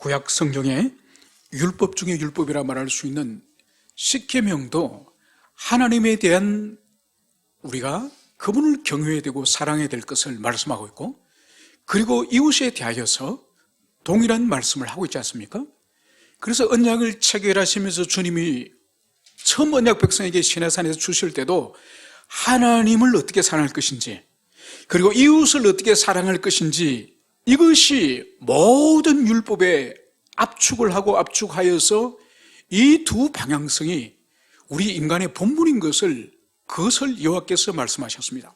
구약 성경에 율법 중에 율법이라 말할 수 있는 십계명도 하나님에 대한 우리가 그분을 경외해야 되고 사랑해야 될 것을 말씀하고 있고, 그리고 이웃에 대하여서 동일한 말씀을 하고 있지 않습니까? 그래서 언약을 체결하시면서 주님이 처음 언약 백성에게 시내산에서 주실 때도 하나님을 어떻게 사랑할 것인지, 그리고 이웃을 어떻게 사랑할 것인지, 이것이 모든 율법에 압축을 하고 압축하여서 이 두 방향성이 우리 인간의 본분인 그것을 여호와께서 말씀하셨습니다.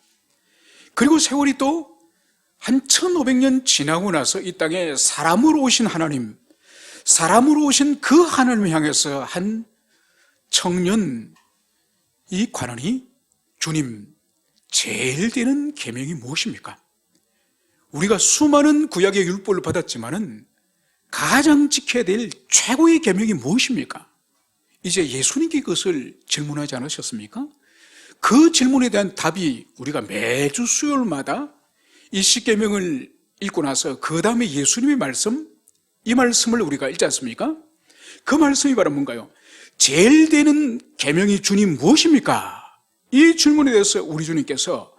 그리고 세월이 또 한 1500년 지나고 나서 이 땅에 사람으로 오신 하나님, 사람으로 오신 그 하나님을 향해서 한 청년 이 관원이 주님, 제일 되는 계명이 무엇입니까? 우리가 수많은 구약의 율법을 받았지만은 가장 지켜야 될 최고의 계명이 무엇입니까? 이제 예수님께 그것을 질문하지 않으셨습니까? 그 질문에 대한 답이 우리가 매주 수요일마다 이 십계명을 읽고 나서 그 다음에 예수님의 말씀, 이 말씀을 우리가 읽지 않습니까? 그 말씀이 바로 뭔가요? 제일 되는 계명이 주님 무엇입니까? 이 질문에 대해서 우리 주님께서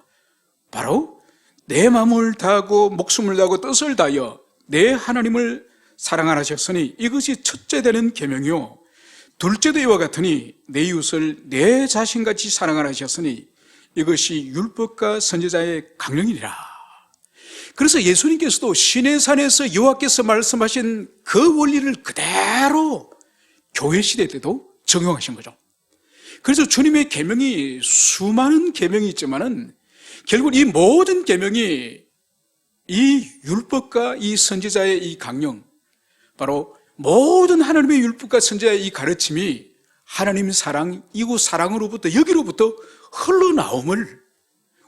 바로 내 마음을 다하고 목숨을 다하고 뜻을 다하여 내 하나님을 사랑하라 하셨으니 이것이 첫째 되는 계명이요, 둘째도 이와 같으니 내 이웃을 내 자신같이 사랑하라 하셨으니 이것이 율법과 선지자의 강령이니라. 그래서 예수님께서도 시내산에서 여호와께서 말씀하신 그 원리를 그대로 교회 시대 때도 적용하신 거죠. 그래서 주님의 계명이 수많은 계명이 있지만은 결국 이 모든 계명이 이 율법과 이 선지자의 이 강령, 바로 모든 하나님의 율법과 선지자의 이 가르침이 하나님 사랑, 이웃 사랑으로부터 여기로부터 흘러나옴을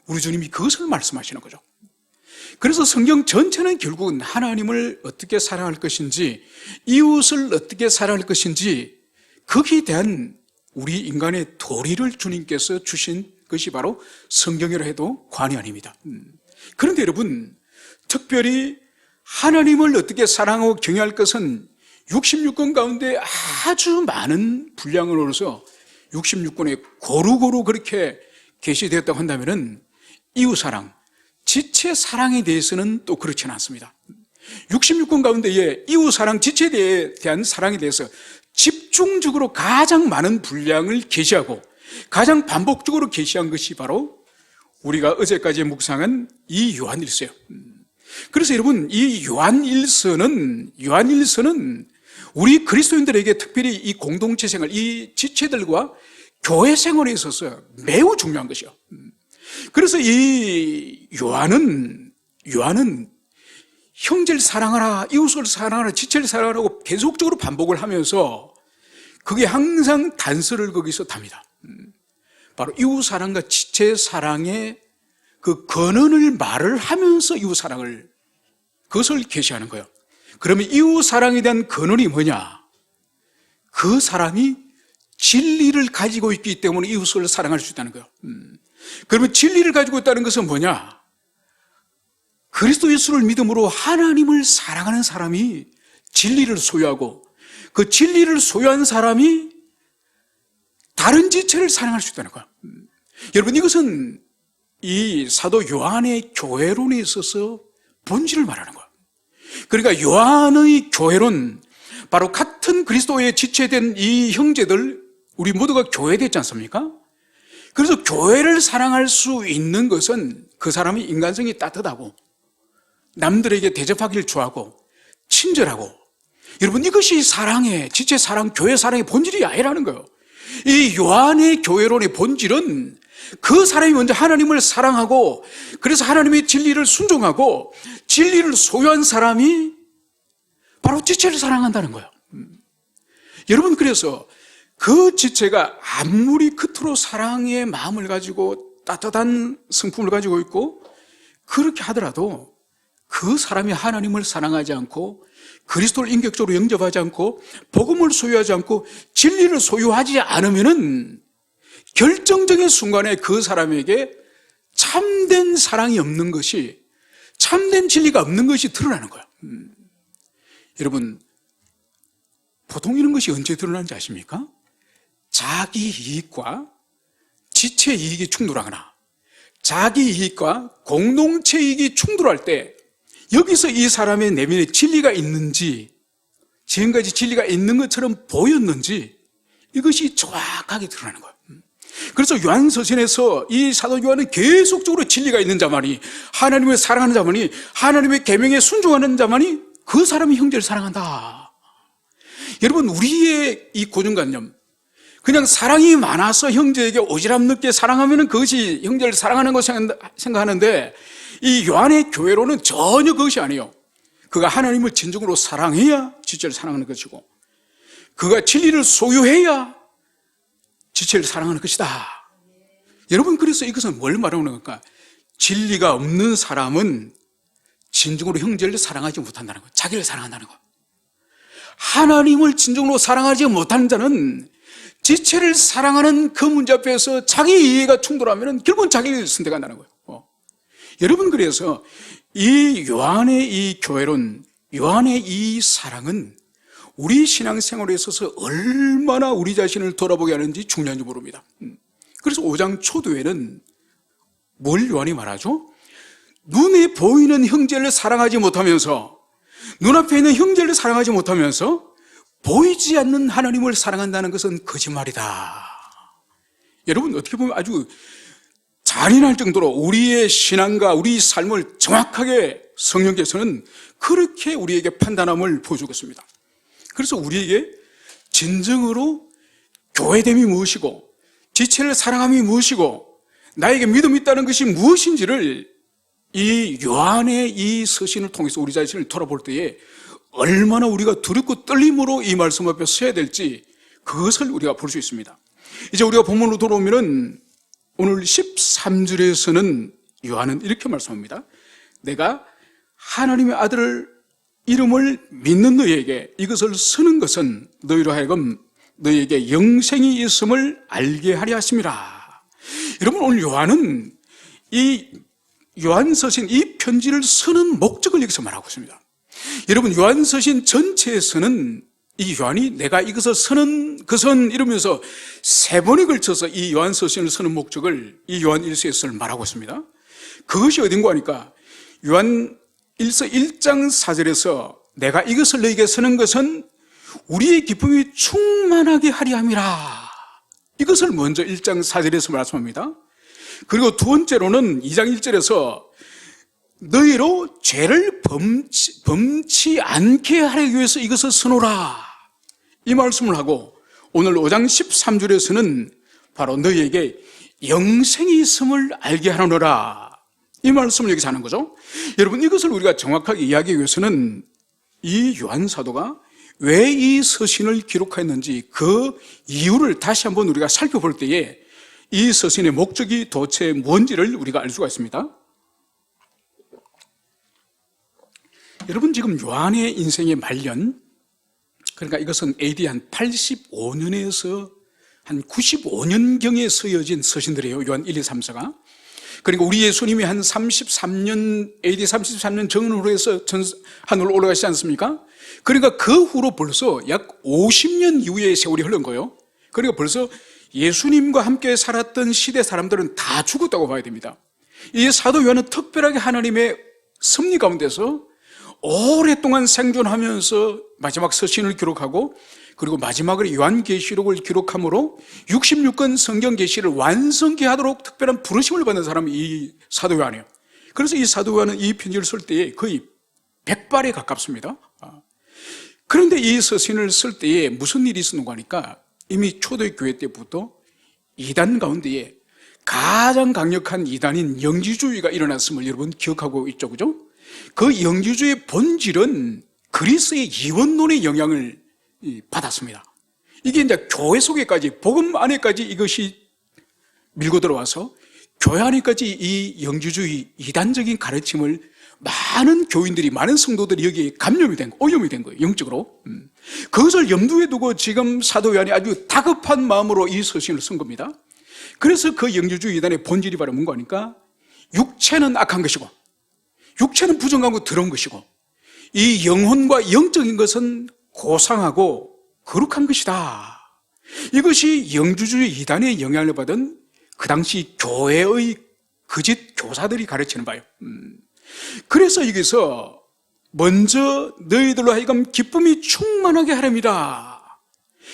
우리 주님이 그것을 말씀하시는 거죠. 그래서 성경 전체는 결국은 하나님을 어떻게 사랑할 것인지, 이웃을 어떻게 사랑할 것인지, 거기에 대한 우리 인간의 도리를 주님께서 주신 것이 바로 성경이라 해도 과언이 아닙니다. 그런데 여러분, 특별히 하나님을 어떻게 사랑하고 경외할 것은 66권 가운데 아주 많은 분량으로서 66권에 고루고루 그렇게 게시되었다고 한다면 이웃사랑, 지체 사랑에 대해서는 또 그렇지는 않습니다. 66권 가운데에 이웃사랑, 지체에 대한 사랑에 대해서 집중적으로 가장 많은 분량을 게시하고 가장 반복적으로 게시한 것이 바로 우리가 어제까지 묵상한 이 요한일서예요. 그래서 여러분, 이 요한일서는 우리 그리스도인들에게 특별히 이 공동체 생활, 이 지체들과 교회 생활에 있어서 매우 중요한 것이요. 그래서 이 요한은 형제를 사랑하라, 이웃을 사랑하라, 지체를 사랑하라고 계속적으로 반복을 하면서 그게 항상 단서를 거기서 답니다. 바로 이웃 사랑과 지체 사랑의 그 근원을 말을 하면서 이웃 사랑을, 그것을 계시하는 거예요. 그러면 이웃 사랑에 대한 근원이 뭐냐? 그 사람이 진리를 가지고 있기 때문에 이웃을 사랑할 수 있다는 거예요. 그러면 진리를 가지고 있다는 것은 뭐냐? 그리스도 예수를 믿음으로 하나님을 사랑하는 사람이 진리를 소유하고, 그 진리를 소유한 사람이 다른 지체를 사랑할 수 있다는 거예요. 여러분, 이것은 이 사도 요한의 교회론에 있어서 본질을 말하는 거예요. 그러니까 요한의 교회론, 바로 같은 그리스도의 지체된 이 형제들, 우리 모두가 교회됐지 않습니까? 그래서 교회를 사랑할 수 있는 것은 그 사람이 인간성이 따뜻하고 남들에게 대접하기를 좋아하고 친절하고, 여러분, 이것이 사랑의, 지체 사랑, 교회 사랑의 본질이 아니라는 거예요. 이 요한의 교회론의 본질은 그 사람이 먼저 하나님을 사랑하고, 그래서 하나님의 진리를 순종하고 진리를 소유한 사람이 바로 지체를 사랑한다는 거예요. 여러분, 그래서 그 지체가 아무리 그토록 사랑의 마음을 가지고 따뜻한 성품을 가지고 있고 그렇게 하더라도 그 사람이 하나님을 사랑하지 않고 그리스도를 인격적으로 영접하지 않고 복음을 소유하지 않고 진리를 소유하지 않으면은 결정적인 순간에 그 사람에게 참된 사랑이 없는 것이, 참된 진리가 없는 것이 드러나는 거예요. 여러분, 보통 이런 것이 언제 드러나는지 아십니까? 자기 이익과 지체 이익이 충돌하거나 자기 이익과 공동체 이익이 충돌할 때 여기서 이 사람의 내면에 진리가 있는지, 지금까지 진리가 있는 것처럼 보였는지 이것이 정확하게 드러나는 거예요. 그래서 요한서신에서 이 사도 요한은 계속적으로 진리가 있는 자만이, 하나님을 사랑하는 자만이, 하나님의 계명에 순종하는 자만이 그 사람이 형제를 사랑한다. 여러분, 우리의 이 고정관념, 그냥 사랑이 많아서 형제에게 오지랖 넓게 사랑하면 그것이 형제를 사랑하는 것 생각하는데, 이 요한의 교회로는 전혀 그것이 아니에요. 그가 하나님을 진정으로 사랑해야 지체를 사랑하는 것이고, 그가 진리를 소유해야 지체를 사랑하는 것이다. 여러분, 그래서 이것은 뭘 말하는 걸까? 진리가 없는 사람은 진정으로 형제를 사랑하지 못한다는 거예요. 자기를 사랑한다는 거예요. 하나님을 진정으로 사랑하지 못하는 자는 지체를 사랑하는 그 문제 앞에서 자기 이해가 충돌하면 결국은 자기를 선택한다는 거예요. 여러분, 그래서 이 요한의 이 교회론, 요한의 이 사랑은 우리 신앙생활에 있어서 얼마나 우리 자신을 돌아보게 하는지 중요한지 모릅니다. 그래서 5장 초도에는 뭘 요한이 말하죠? 눈에 보이는 형제를 사랑하지 못하면서, 눈앞에 있는 형제를 사랑하지 못하면서 보이지 않는 하나님을 사랑한다는 것은 거짓말이다. 여러분, 어떻게 보면 아주 잔인할 정도로 우리의 신앙과 우리 삶을 정확하게 성령께서는 그렇게 우리에게 판단함을 보여주고 있습니다. 그래서 우리에게 진정으로 교회됨이 무엇이고, 지체를 사랑함이 무엇이고, 나에게 믿음이 있다는 것이 무엇인지를 이 요한의 이 서신을 통해서 우리 자신을 돌아볼 때에 얼마나 우리가 두렵고 떨림으로 이 말씀 앞에 서야 될지, 그것을 우리가 볼 수 있습니다. 이제 우리가 본문으로 돌아오면은 오늘 13절에서는 요한은 이렇게 말씀합니다. 내가 하나님의 아들을 이름을 믿는 너희에게 이것을 쓰는 것은 너희로 하여금 너희에게 영생이 있음을 알게 하려 하심이라. 여러분, 오늘 요한은 이 요한서신 이 편지를 쓰는 목적을 여기서 말하고 있습니다. 여러분, 요한서신 전체에서는 이 요한이 내가 이것을 쓰는 것은 이러면서 3번에 걸쳐서 이 요한서신을 쓰는 목적을 이 요한 1서에서 말하고 있습니다. 그것이 어딘가 하니까 요한 1서 1장 4절에서 내가 이것을 너에게 쓰는 것은 우리의 기쁨이 충만하게 하려 함이라. 이것을 먼저 1장 4절에서 말씀합니다. 그리고 두 번째로는 2장 1절에서 너희로 죄를 범치 않게 하기 위해서 이것을 써놓으라, 이 말씀을 하고, 오늘 5장 13절에서는 바로 너희에게 영생이 있음을 알게 하노라, 이 말씀을 여기서 하는 거죠. 여러분, 이것을 우리가 정확하게 이해하기 위해서는 이 요한 사도가 왜 이 서신을 기록했는지 그 이유를 다시 한번 우리가 살펴볼 때에 이 서신의 목적이 도대체 뭔지를 우리가 알 수가 있습니다. 여러분, 지금 요한의 인생의 말년, 그러니까 이것은 AD 한 85년에서 한 95년경에 쓰여진 서신들이에요. 요한 1, 2, 3서가. 그러니까 우리 예수님이 한 33년, AD 33년 정후로 해서 하늘로 올라가시지 않습니까? 그러니까 그 후로 벌써 약 50년 이후의 세월이 흐른 거예요. 그러니까 벌써 예수님과 함께 살았던 시대 사람들은 다 죽었다고 봐야 됩니다. 이 사도 요한은 특별하게 하나님의 섭리 가운데서 오랫동안 생존하면서 마지막 서신을 기록하고, 그리고 마지막으로 요한계시록을 기록함으로 66권 성경 계시를 완성케 하도록 특별한 부르심을 받는 사람이 이 사도 요한이에요. 그래서 이 사도 요한은 이 편지를 쓸 때에 거의 100발에 가깝습니다. 그런데 이 서신을 쓸 때에 무슨 일이 있었는가 하니까 이미 초대교회 때부터 이단 가운데에 가장 강력한 이단인 영지주의가 일어났음을 여러분 기억하고 있죠, 그죠? 그 영지주의의 본질은 그리스의 이원론의 영향을 받았습니다. 이게 이제 교회 속에까지, 복음 안에까지 이것이 밀고 들어와서 교회 안에까지 이 영지주의 이단적인 가르침을 많은 교인들이, 많은 성도들이 여기에 감염이 된 거예요. 오염이 된 거예요, 영적으로. 그것을 염두에 두고 지금 사도 요한이 아주 다급한 마음으로 이 서신을 쓴 겁니다. 그래서 그 영지주의 이단의 본질이 바로 뭔가 하니까 육체는 악한 것이고, 육체는 부정하고 더러운 것이고, 이 영혼과 영적인 것은 고상하고 거룩한 것이다. 이것이 영주주의 이단의 영향을 받은 그 당시 교회의 거짓 교사들이 가르치는 바예요. 그래서 여기서 먼저 너희들로 하여금 기쁨이 충만하게 하렵니다.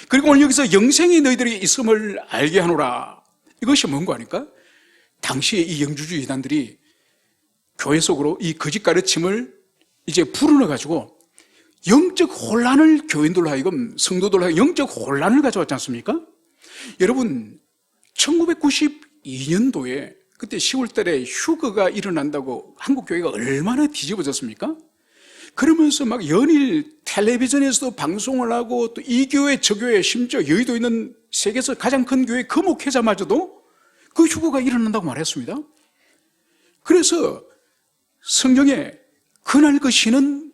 그리고 오늘 여기서 영생이 너희들에게 있음을 알게 하노라. 이것이 뭔가 하니까 당시에 이 영주주의 이단들이 교회 속으로 이 거짓 가르침을 이제 불어넣어가지고 영적 혼란을 교인들로 하여금, 성도들로 하여금 영적 혼란을 가져왔지 않습니까? 여러분, 1992년도에 그때 10월 달에 휴거가 일어난다고 한국 교회가 얼마나 뒤집어졌습니까? 그러면서 막 연일 텔레비전에서도 방송을 하고 또 이 교회 저 교회, 심지어 여의도에 있는 세계에서 가장 큰 교회 그 목회자마저도 그 휴거가 일어난다고 말했습니다. 그래서 성경에 그날 그 시는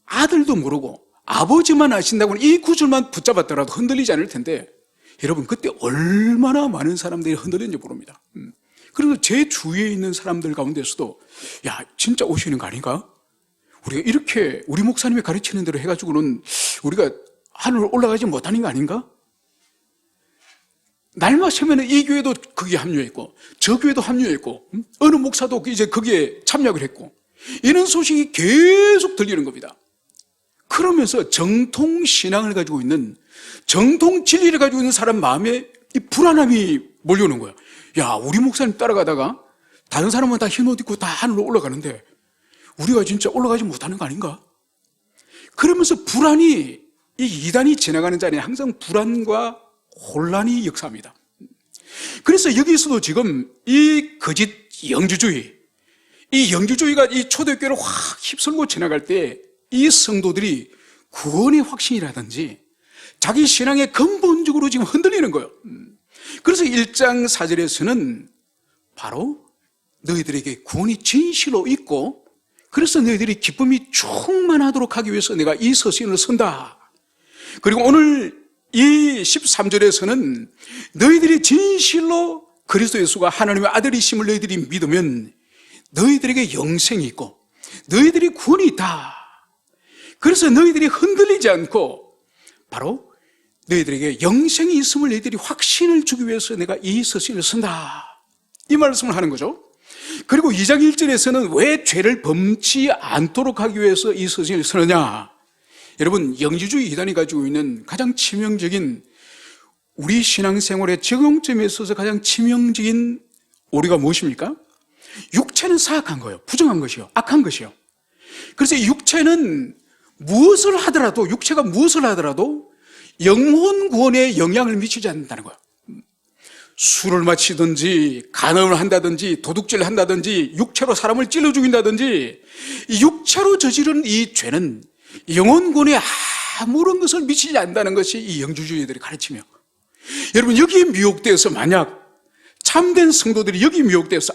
아들도 모르고 아버지만 아신다고는 이 구절만 붙잡았더라도 흔들리지 않을 텐데, 여러분 그때 얼마나 많은 사람들이 흔들렸는지 모릅니다. 그래서 제 주위에 있는 사람들 가운데서도 야 진짜 오시는 거 아닌가? 우리가 이렇게 우리 목사님이 가르치는 대로 해가지고는 우리가 하늘로 올라가지 못하는 거 아닌가? 날마 새면은 이 교회도 거기에 합류했고 저 교회도 합류했고 어느 목사도 이제 거기에 참여를 했고 이런 소식이 계속 들리는 겁니다. 그러면서 정통신앙을 가지고 있는, 정통진리를 가지고 있는 사람 마음에 이 불안함이 몰려오는 거예요. 야, 우리 목사님 따라가다가 다른 사람은 다 흰 옷 입고 다 하늘로 올라가는데 우리가 진짜 올라가지 못하는 거 아닌가? 그러면서 불안이, 이 이단이 지나가는 자리에 항상 불안과 혼란이 역사합니다. 그래서 여기서도 지금 이 거짓 영주주의, 이 영주주의가 이 초대교회를 확 휩쓸고 지나갈 때 이 성도들이 구원의 확신이라든지 자기 신앙에 근본적으로 지금 흔들리는 거예요. 그래서 1장 4절에서는 바로 너희들에게 구원이 진실로 있고 그래서 너희들이 기쁨이 충만하도록 하기 위해서 내가 이 서신을 쓴다. 그리고 오늘 이 13절에서는 너희들이 진실로 그리스도 예수가 하나님의 아들이심을 너희들이 믿으면 너희들에게 영생이 있고 너희들이 구원이 있다. 그래서 너희들이 흔들리지 않고 바로 너희들에게 영생이 있음을 너희들이 확신을 주기 위해서 내가 이 서신을 쓴다. 이 말씀을 하는 거죠. 그리고 2장 1절에서는 왜 죄를 범치 않도록 하기 위해서 이 서신을 쓰느냐. 여러분, 영주주의 이단이 가지고 있는 가장 치명적인, 우리 신앙생활의 적용점에 있어서 가장 치명적인 오류가 무엇입니까? 육체는 사악한 거예요. 부정한 것이요. 악한 것이요. 그래서 육체는 무엇을 하더라도, 육체가 무엇을 하더라도 영혼 구원에 영향을 미치지 않는다는 거예요. 술을 마시든지 간음을 한다든지 도둑질을 한다든지 육체로 사람을 찔러 죽인다든지 이 육체로 저지른 이 죄는 영혼 구원에 아무런 것을 미치지 않는다는 것이 이 영주주의들의 가르치며, 여러분 여기에 미혹되어서 만약 참된 성도들이 여기 미혹되어서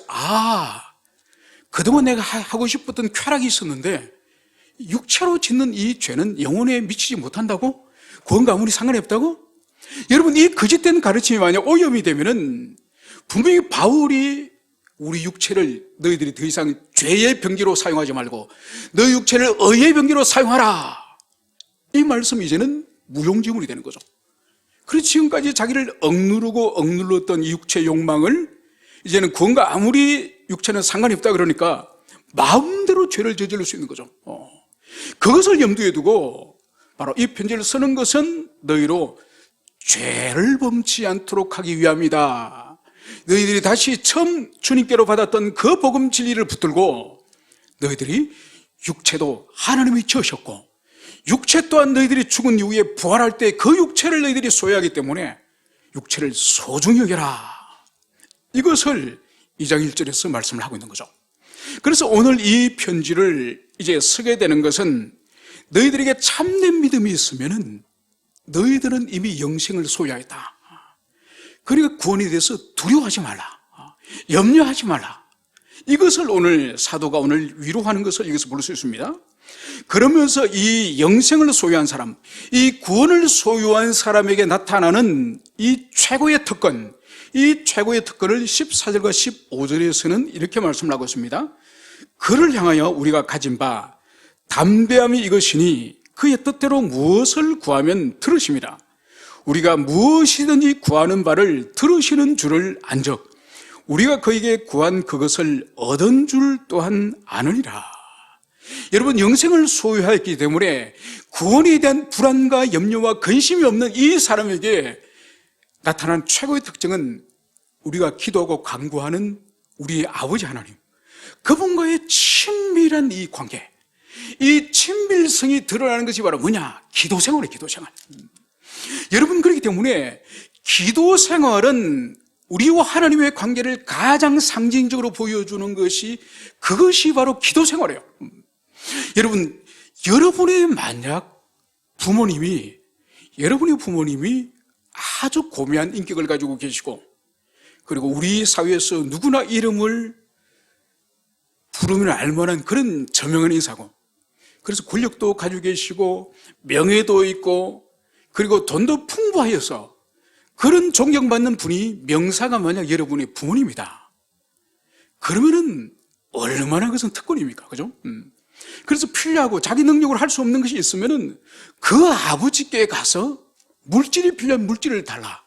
그동안 내가 하고 싶었던 쾌락이 있었는데 육체로 짓는 이 죄는 영혼에 미치지 못한다고? 구원과 아무리 상관이 없다고? 여러분 이 거짓된 가르침이 만약 오염이 되면은 분명히 바울이 우리 육체를 너희들이 더 이상 죄의 병기로 사용하지 말고 너희 육체를 의의 병기로 사용하라, 이 말씀이 이제는 무용지물이 되는 거죠. 그래서 지금까지 자기를 억누르던 이 육체 욕망을 이제는 구원과 아무리 육체는 상관이 없다 그러니까 마음대로 죄를 저지를 수 있는 거죠. 그것을 염두에 두고 바로 이 편지를 쓰는 것은 너희로 죄를 범치 않도록 하기 위함이다. 너희들이 다시 처음 주님께로 받았던 그 복음 진리를 붙들고 너희들이 육체도 하나님이 지으셨고 육체 또한 너희들이 죽은 이후에 부활할 때 그 육체를 너희들이 소유하기 때문에 육체를 소중히 여겨라. 이것을 2장 1절에서 말씀을 하고 있는 거죠. 그래서 오늘 이 편지를 이제 쓰게 되는 것은 너희들에게 참된 믿음이 있으면은 너희들은 이미 영생을 소유하였다. 그러니까 구원에 대해서 두려워하지 말라. 염려하지 말라. 이것을 오늘 사도가 오늘 위로하는 것을 여기서 볼 수 있습니다. 그러면서 이 영생을 소유한 사람, 이 구원을 소유한 사람에게 나타나는 이 최고의 특권, 이 최고의 특권을 14절과 15절에서는 이렇게 말씀을 하고 있습니다. 그를 향하여 우리가 가진 바 담대함이 이것이니 그의 뜻대로 무엇을 구하면 들으심이라. 우리가 무엇이든지 구하는 바를 들으시는 줄을 안적 우리가 그에게 구한 그것을 얻은 줄 또한 아느니라. 여러분, 영생을 소유하였기 때문에 구원에 대한 불안과 염려와 근심이 없는 이 사람에게 나타난 최고의 특징은 우리가 기도하고 간구하는 우리의 아버지 하나님, 그분과의 친밀한 이 관계, 이 친밀성이 드러나는 것이 바로 뭐냐? 기도 생활이에요. 기도 생활. 여러분, 그렇기 때문에 기도 생활은 우리와 하나님의 관계를 가장 상징적으로 보여주는 것이, 그것이 바로 기도 생활이에요. 여러분, 여러분의 부모님이 아주 고매한 인격을 가지고 계시고, 그리고 우리 사회에서 누구나 이름을 부르면 알만한 그런 저명한 인사고, 그래서 권력도 가지고 계시고 명예도 있고 그리고 돈도 풍부하여서 그런 존경받는 분이, 명사가 만약 여러분의 부모님이다, 그러면은 얼마나 그것은 특권입니까? 그죠? 그래서 필요하고 자기 능력으로 할 수 없는 것이 있으면은 그 아버지께 가서 물질이 필요한 물질을 달라.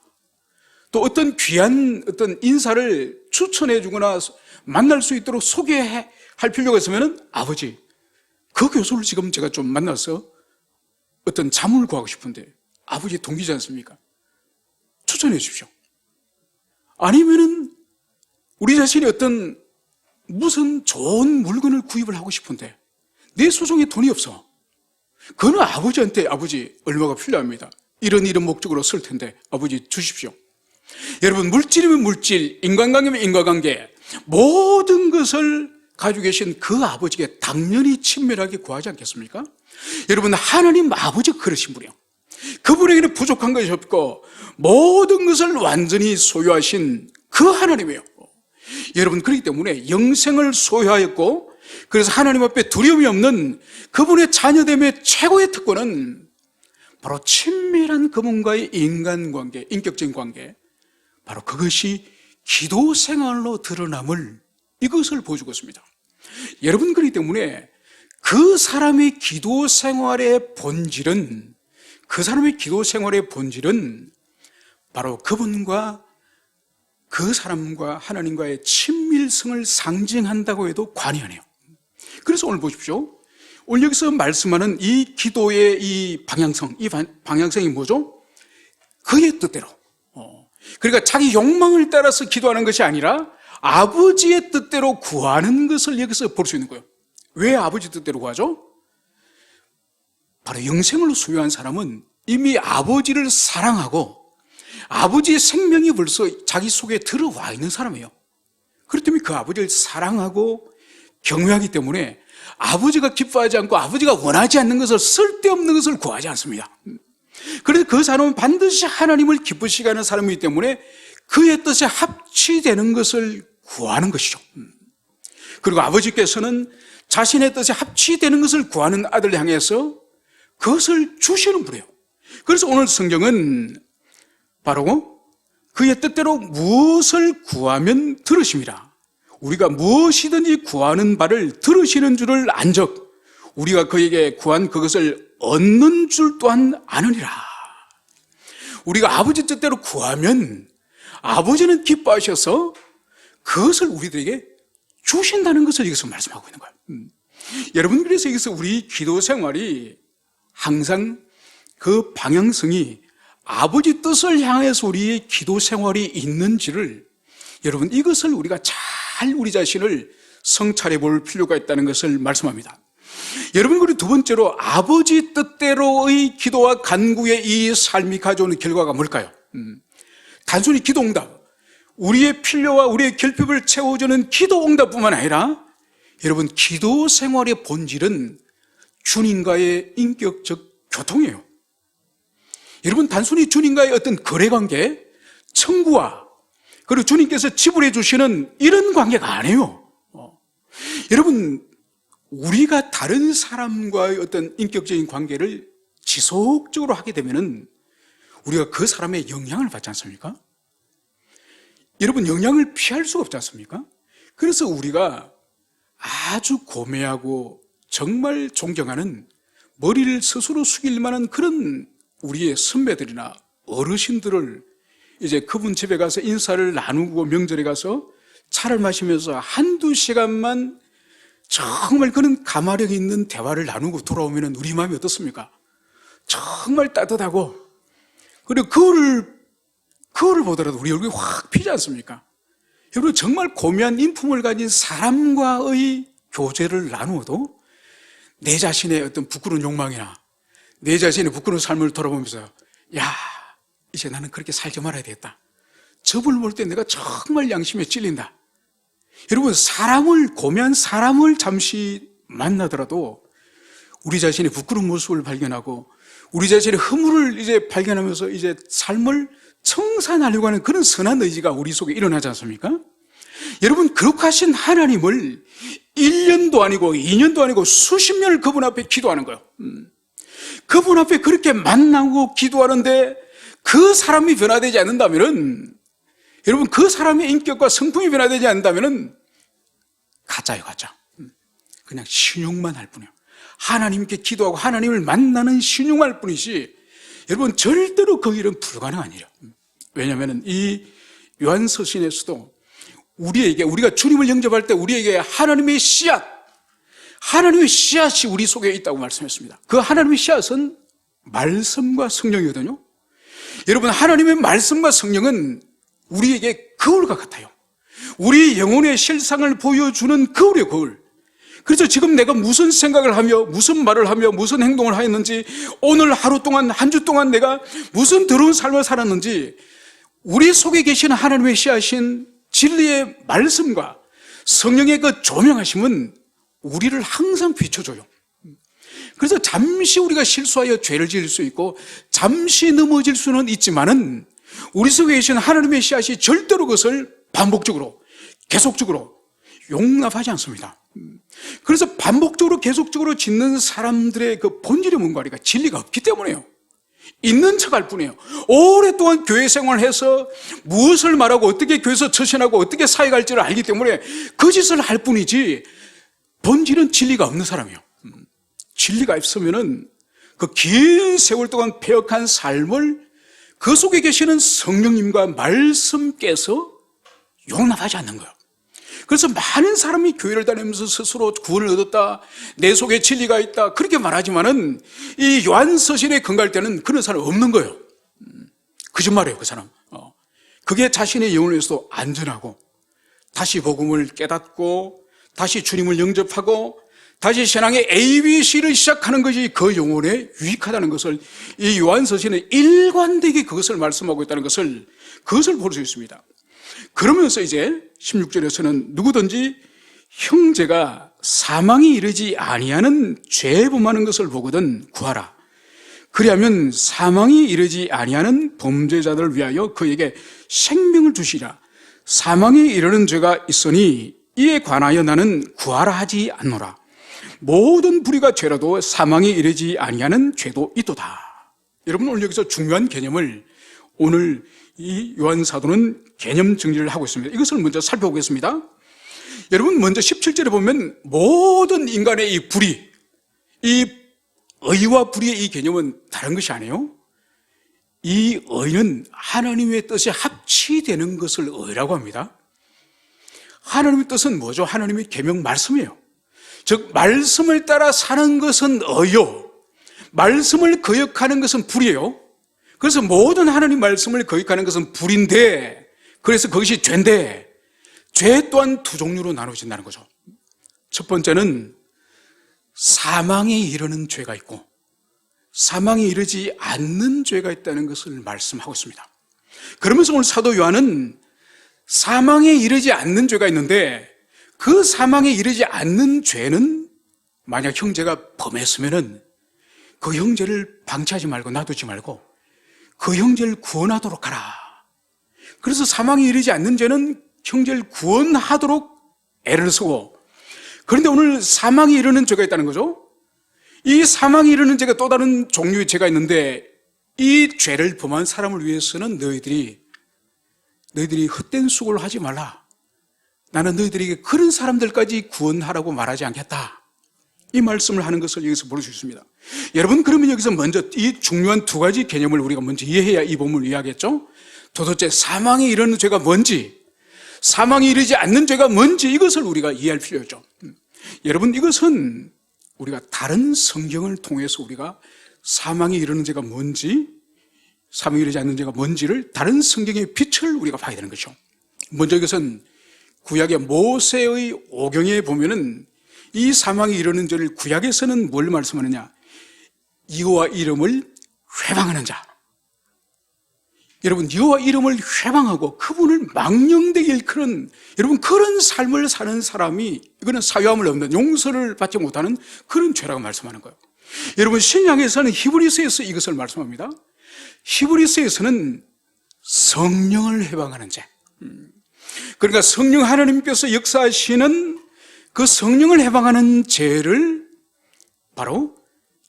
또 어떤 귀한 어떤 인사를 추천해 주거나 만날 수 있도록 소개할 필요가 있으면은 아버지, 그 교수를 지금 제가 좀 만나서 어떤 자문을 구하고 싶은데 아버지 동기지 않습니까? 추천해 주십시오. 아니면은 우리 자신이 어떤 무슨 좋은 물건을 구입을 하고 싶은데 내 소중에 돈이 없어. 그거는 아버지한테, 아버지 얼마가 필요합니다, 이런 목적으로 쓸 텐데 아버지 주십시오. 여러분, 물질이면 물질, 인간관계면 인간관계, 모든 것을 가지고 계신 그 아버지께 당연히 친밀하게 구하지 않겠습니까? 여러분, 하나님 아버지가 그러신 분이에요. 그분에게는 부족한 것이 없고 모든 것을 완전히 소유하신 그 하나님이에요. 여러분, 그렇기 때문에 영생을 소유하였고, 그래서 하나님 앞에 두려움이 없는 그분의 자녀됨의 최고의 특권은 바로 친밀한 그분과의 인간관계, 인격적인 관계, 바로 그것이 기도 생활로 드러남을, 이것을 보여주고 있습니다. 여러분, 그렇기 때문에 그 사람의 기도 생활의 본질은, 바로 그분과 그 사람과 하나님과의 친밀성을 상징한다고 해도 과언이 아니에요. 그래서 오늘 보십시오. 오늘 여기서 말씀하는 이 기도의 이 방향성이 뭐죠? 그의 뜻대로. 그러니까 자기 욕망을 따라서 기도하는 것이 아니라 아버지의 뜻대로 구하는 것을 여기서 볼 수 있는 거예요. 왜 아버지 뜻대로 구하죠? 바로 영생을 소유한 사람은 이미 아버지를 사랑하고 아버지의 생명이 벌써 자기 속에 들어와 있는 사람이에요. 그렇기 때문에 그 아버지를 사랑하고 경외하기 때문에 아버지가 기뻐하지 않고 아버지가 원하지 않는 것을, 쓸데없는 것을 구하지 않습니다. 그래서 그 사람은 반드시 하나님을 기쁘시게 하는 사람이기 때문에 그의 뜻에 합치되는 것을 구하는 것이죠. 그리고 아버지께서는 자신의 뜻에 합치되는 것을 구하는 아들을 향해서 그것을 주시는 분이에요. 그래서 오늘 성경은 바로 그의 뜻대로 무엇을 구하면 들으심이라. 우리가 무엇이든지 구하는 바를 들으시는 줄을 안적 우리가 그에게 구한 그것을 얻는 줄 또한 아느니라. 우리가 아버지 뜻대로 구하면 아버지는 기뻐하셔서 그것을 우리들에게 주신다는 것을 여기서 말씀하고 있는 거예요. 여러분, 그래서 여기서 우리 기도 생활이 항상 그 방향성이 아버지 뜻을 향해서 우리의 기도 생활이 있는지를, 여러분, 이것을 우리가 잘 우리 자신을 성찰해 볼 필요가 있다는 것을 말씀합니다. 여러분, 그리고 두 번째로 아버지 뜻대로의 기도와 간구의 이 삶이 가져오는 결과가 뭘까요? 단순히 기도응답, 우리의 필요와 우리의 결핍을 채워주는 기도응답뿐만 아니라, 여러분, 기도 생활의 본질은 주님과의 인격적 교통이에요. 여러분, 단순히 주님과의 어떤 거래관계, 청구와 그리고 주님께서 지불해 주시는 이런 관계가 아니에요. 여러분, 우리가 다른 사람과의 어떤 인격적인 관계를 지속적으로 하게 되면은 우리가 그 사람의 영향을 받지 않습니까? 여러분, 영향을 피할 수가 없지 않습니까? 그래서 우리가 아주 고매하고 정말 존경하는 머리를 스스로 숙일 만한 그런 우리의 선배들이나 어르신들을 이제 그분 집에 가서 인사를 나누고 명절에 가서 차를 마시면서 한두 시간만 정말 그런 가마력 있는 대화를 나누고 돌아오면 우리 마음이 어떻습니까? 정말 따뜻하고, 그리고 그거를 보더라도 우리 얼굴이 확 피지 않습니까? 여러분, 정말 고귀한 인품을 가진 사람과의 교제를 나누어도 내 자신의 어떤 부끄러운 욕망이나 내 자신의 부끄러운 삶을 돌아보면서, 야, 이제 나는 그렇게 살지 말아야 되겠다. 저분을 볼 때 내가 정말 양심에 찔린다. 여러분, 고귀한 사람을 잠시 만나더라도 우리 자신의 부끄러운 모습을 발견하고 우리 자신의 허물을 이제 발견하면서 이제 삶을 청산하려고 하는 그런 선한 의지가 우리 속에 일어나지 않습니까? 여러분, 그렇게 하신 하나님을 1년도 아니고 2년도 아니고 수십 년을 그분 앞에 기도하는 거예요. 그분 앞에 그렇게 만나고 기도하는데 그 사람이 변화되지 않는다면은, 여러분, 그 사람의 인격과 성품이 변화되지 않는다면은 가짜예요, 가짜. 그냥 신용만 할 뿐이에요. 하나님께 기도하고 하나님을 만나는 신용할 뿐이지, 여러분, 절대로 그 일은 불가능한 일이에요. 왜냐하면 이 요한서신에서도 우리가 주님을 영접할 때 우리에게 하나님의 씨앗이 우리 속에 있다고 말씀했습니다. 그 하나님의 씨앗은 말씀과 성령이거든요. 여러분, 하나님의 말씀과 성령은 우리에게 거울과 같아요. 우리 영혼의 실상을 보여주는 거울이에요, 거울. 그래서 지금 내가 무슨 생각을 하며 무슨 말을 하며 무슨 행동을 하였는지, 오늘 하루 동안 한 주 동안 내가 무슨 더러운 삶을 살았는지, 우리 속에 계시는 하나님의 씨앗인 진리의 말씀과 성령의 그 조명하심은 우리를 항상 비춰줘요. 그래서 잠시 우리가 실수하여 죄를 지을 수 있고 잠시 넘어질 수는 있지만은 우리 속에 계신 하나님의 씨앗이 절대로 그것을 반복적으로 계속적으로 용납하지 않습니다. 그래서 반복적으로 계속적으로 짓는 사람들의 그 본질이 뭔가 하니까 진리가 없기 때문에요. 있는 척할 뿐이에요. 오랫동안 교회 생활해서 무엇을 말하고 어떻게 교회에서 처신하고 어떻게 사역할지를 알기 때문에 그 짓을 할 뿐이지 본질은 진리가 없는 사람이에요. 진리가 없으면은 그 긴 세월 동안 배역한 삶을 그 속에 계시는 성령님과 말씀께서 용납하지 않는 거예요. 그래서 많은 사람이 교회를 다니면서 스스로 구원을 얻었다, 내 속에 진리가 있다, 그렇게 말하지만은 이 요한서신에 근거할 때는 그런 사람 없는 거예요. 거짓말이에요, 그 사람. 그게 자신의 영혼을 위해서도 안전하고 다시 복음을 깨닫고 다시 주님을 영접하고 다시 신앙의 ABC를 시작하는 것이 그 영혼에 유익하다는 것을 이 요한서신은 일관되게 그것을 말씀하고 있다는 것을 볼 수 있습니다. 그러면서 이제 16절에서는 누구든지 형제가 사망에 이르지 아니하는 죄 범하는 것을 보거든 구하라. 그리하면 사망에 이르지 아니하는 범죄자들을 위하여 그에게 생명을 주시라. 사망에 이르는 죄가 있으니 이에 관하여 나는 구하라 하지 않노라. 모든 불의가 죄라도 사망에 이르지 아니하는 죄도 있도다. 여러분, 오늘 여기서 중요한 개념을 오늘 이 요한 사도는 개념 정리를 하고 있습니다. 이것을 먼저 살펴보겠습니다. 여러분, 먼저 17절에 보면 모든 인간의 이 불의, 이 의와 불의의 이 개념은 다른 것이 아니에요. 이 의는 하나님의 뜻이 합치되는 것을 의라고 합니다. 하나님의 뜻은 뭐죠? 하나님의 계명 말씀이에요. 즉 말씀을 따라 사는 것은 의요, 말씀을 거역하는 것은 불이에요. 그래서 모든 하나님 말씀을 거역하는 것은 불인데, 그래서 그것이 죄인데, 죄 또한 두 종류로 나눠진다는 거죠. 첫 번째는 사망에 이르는 죄가 있고 사망에 이르지 않는 죄가 있다는 것을 말씀하고 있습니다. 그러면서 오늘 사도 요한은 사망에 이르지 않는 죄가 있는데, 그 사망에 이르지 않는 죄는 만약 형제가 범했으면은 그 형제를 방치하지 말고 놔두지 말고 그 형제를 구원하도록 하라. 그래서 사망에 이르지 않는 죄는 형제를 구원하도록 애를 쓰고, 그런데 오늘 사망에 이르는 죄가 있다는 거죠. 이 사망에 이르는 죄가 또 다른 종류의 죄가 있는데, 이 죄를 범한 사람을 위해서는 너희들이 헛된 수고를 하지 말라. 나는 너희들에게 그런 사람들까지 구원하라고 말하지 않겠다. 이 말씀을 하는 것을 여기서 볼 수 있습니다. 여러분, 그러면 여기서 먼저 이 중요한 두 가지 개념을 우리가 먼저 이해해야 이 본문을 이해하겠죠? 도대체 사망에 이르는 죄가 뭔지, 사망에 이르지 않는 죄가 뭔지, 이것을 우리가 이해할 필요죠. 여러분, 이것은 우리가 다른 성경을 통해서 우리가 사망에 이르는 죄가 뭔지, 사망에 이르지 않는 죄가 뭔지를 다른 성경의 빛을 우리가 봐야 되는 거죠. 먼저 이것은 구약의 모세의 오경에 보면은 이 사망에 이르는 죄를 구약에서는 뭘 말씀하느냐? 여호와 이름을 회방하는 자. 여러분, 여호와 이름을 회방하고 그분을 망령되게 일컫는, 여러분, 그런 삶을 사는 사람이, 이거는 사유함을 없는, 용서를 받지 못하는 그런 죄라고 말씀하는 거예요. 여러분, 신약에서는 히브리서에서 이것을 말씀합니다. 히브리서에서는 성령을 해방하는 죄. 그러니까 성령 하나님께서 역사하시는 그 성령을 해방하는 죄를 바로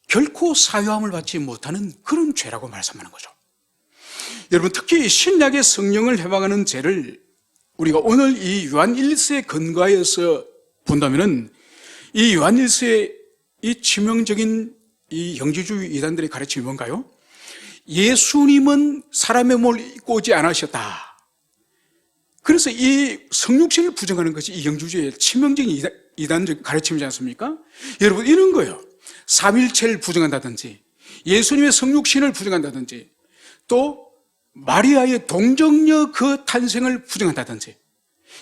결코 사유함을 받지 못하는 그런 죄라고 말씀하는 거죠. 여러분, 특히 신약의 성령을 해방하는 죄를 우리가 오늘 이 요한 1서에 근거해서 본다면은 이 요한 1서의 이 치명적인 이 영지주의 이단들의 가르침이 뭔가요? 예수님은 사람의 몸을 입고 오지 않으셨다. 그래서 이 성육신을 부정하는 것이 이 영주주의의 치명적인 이단적 가르침이지 않습니까? 여러분, 이런 거예요. 삼일체를 부정한다든지, 예수님의 성육신을 부정한다든지, 또 마리아의 동정녀 그 탄생을 부정한다든지,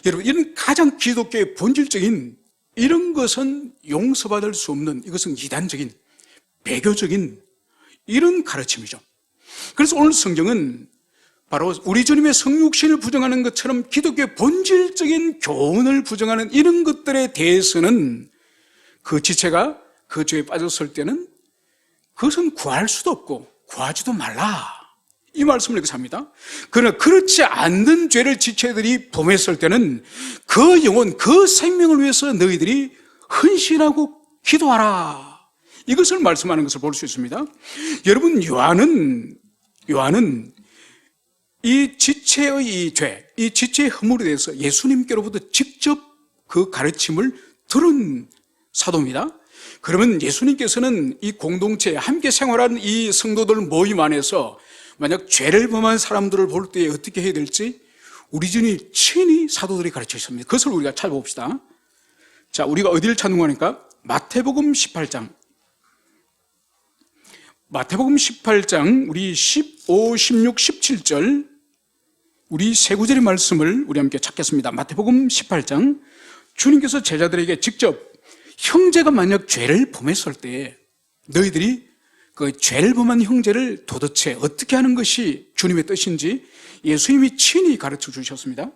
여러분, 이런 가장 기독교의 본질적인 이런 것은 용서받을 수 없는, 이것은 이단적인, 배교적인 이런 가르침이죠. 그래서 오늘 성경은 바로 우리 주님의 성육신을 부정하는 것처럼 기독교의 본질적인 교훈을 부정하는 이런 것들에 대해서는 그 지체가 그 죄에 빠졌을 때는 그것은 구할 수도 없고 구하지도 말라, 이 말씀을 여기서 합니다. 그러나 그렇지 않는 죄를 지체들이 범했을 때는 그 영혼, 그 생명을 위해서 너희들이 헌신하고 기도하라, 이것을 말씀하는 것을 볼 수 있습니다. 여러분, 요한은 이 지체의 이 죄, 이 지체의 허물에 대해서 예수님께로부터 직접 그 가르침을 들은 사도입니다. 그러면 예수님께서는 이 공동체에 함께 생활하는 이 성도들 모임 안에서 만약 죄를 범한 사람들을 볼 때 어떻게 해야 될지 우리 주님이 친히 사도들이 가르쳐 있습니다. 그것을 우리가 찾아봅시다. 자, 우리가 어디를 찾는 거니까? 마태복음 18장. 마태복음 18장 우리 15, 16, 17절 우리 세 구절의 말씀을 우리 함께 찾겠습니다. 마태복음 18장, 주님께서 제자들에게 직접 형제가 만약 죄를 범했을 때 너희들이 그 죄를 범한 형제를 도대체 어떻게 하는 것이 주님의 뜻인지 예수님이 친히 가르쳐 주셨습니다.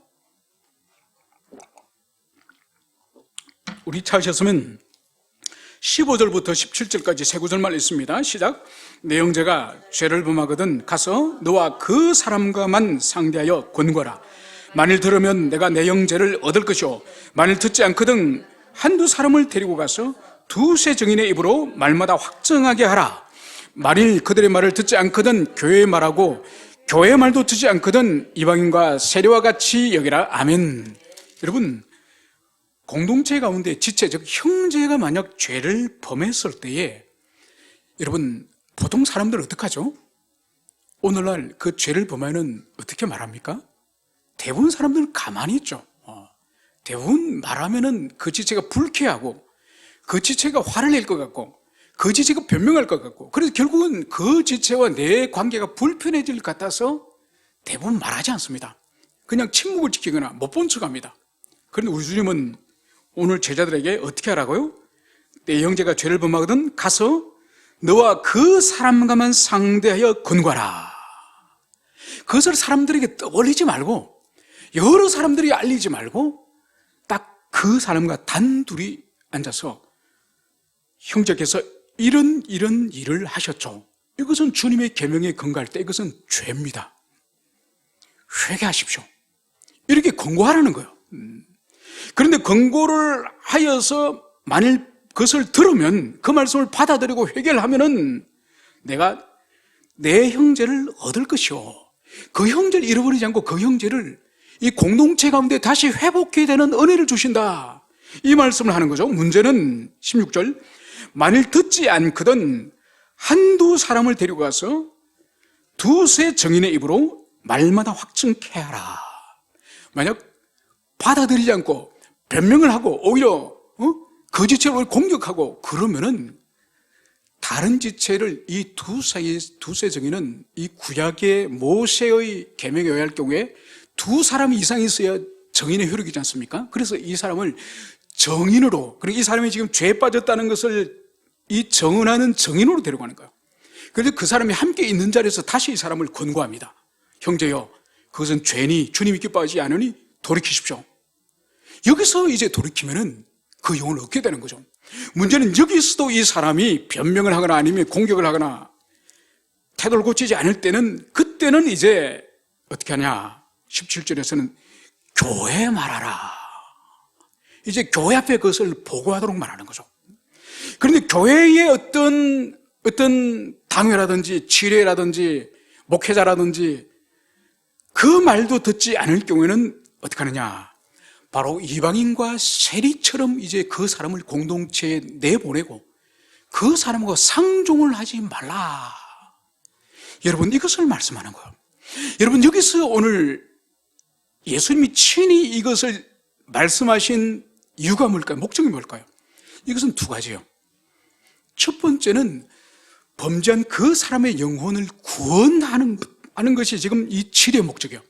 우리 찾으셨으면 15절부터 17절까지 세 구절만 있습니다. 시작. 내 형제가 죄를 범하거든 가서 너와 그 사람과만 상대하여 권고하라. 만일 들으면 내가 내 형제를 얻을 것이요, 만일 듣지 않거든 한두 사람을 데리고 가서 두세 증인의 입으로 말마다 확정하게 하라. 만일 그들의 말을 듣지 않거든 교회의 말하고 교회의 말도 듣지 않거든 이방인과 세리와 같이 여기라. 아멘. 여러분, 공동체 가운데 지체, 즉 형제가 만약 죄를 범했을 때에 여러분, 보통 사람들은 어떻게 하죠? 오늘날 그 죄를 범하면 어떻게 말합니까? 대부분 사람들은 가만히 있죠. 대부분 말하면은 그 지체가 불쾌하고 그 지체가 화를 낼 것 같고 그 지체가 변명할 것 같고, 그래서 결국은 그 지체와 내 관계가 불편해질 것 같아서 대부분 말하지 않습니다. 그냥 침묵을 지키거나 못 본 척합니다. 그런데 우리 주님은 오늘 제자들에게 어떻게 하라고요? 내 형제가 죄를 범하거든 가서 너와 그 사람과만 상대하여 권고하라. 그것을 사람들에게 떠올리지 말고 여러 사람들이 알리지 말고 딱 그 사람과 단둘이 앉아서 형제께서 이런 일을 하셨죠. 이것은 주님의 계명에 근거할 때 이것은 죄입니다. 회개하십시오. 이렇게 권고하라는 거예요. 그런데 권고를 하여서 만일 그것을 들으면 그 말씀을 받아들이고 회개를 하면은 내가 내 형제를 얻을 것이요, 그 형제를 잃어버리지 않고 그 형제를 이 공동체 가운데 다시 회복해야 되는 은혜를 주신다. 이 말씀을 하는 거죠. 문제는 16절, 만일 듣지 않거든 한두 사람을 데려가서 두세 정인의 입으로 말마다 확증케 하라. 만약 받아들이지 않고 변명을 하고 오히려 거짓체로 공격하고 그러면은 다른 지체를 이 두세 정인은 이 구약의 모세의 계명에 의할 경우에 두 사람 이상이 있어야 정인의 효력이지 않습니까? 그래서 이 사람을 정인으로, 그리고 이 사람이 지금 죄에 빠졌다는 것을 이 정은하는 정인으로 데려가는 거예요. 그래서 그 사람이 함께 있는 자리에서 다시 이 사람을 권고합니다. 형제여, 그것은 죄니 주님이 기뻐하지 않으니 돌이키십시오. 여기서 이제 돌이키면은 그 영을 얻게 되는 거죠. 문제는 여기서도 이 사람이 변명을 하거나 아니면 공격을 하거나 태도를 고치지 않을 때는, 그때는 이제 어떻게 하냐. 17절에서는 교회에 말하라. 이제 교회 앞에 그것을 보고하도록 말하는 거죠. 그런데 교회의 어떤 당회라든지 지례라든지 목회자라든지 그 말도 듣지 않을 경우에는 어떻게 하느냐. 바로 이방인과 세리처럼 이제 그 사람을 공동체에 내보내고 그 사람과 상종을 하지 말라. 여러분, 이것을 말씀하는 거예요. 여러분, 여기서 오늘 예수님이 친히 이것을 말씀하신 이유가 뭘까요? 목적이 뭘까요? 이것은 두 가지예요. 첫 번째는 범죄한 그 사람의 영혼을 구원하는 것이 지금 이 치료의 목적이에요.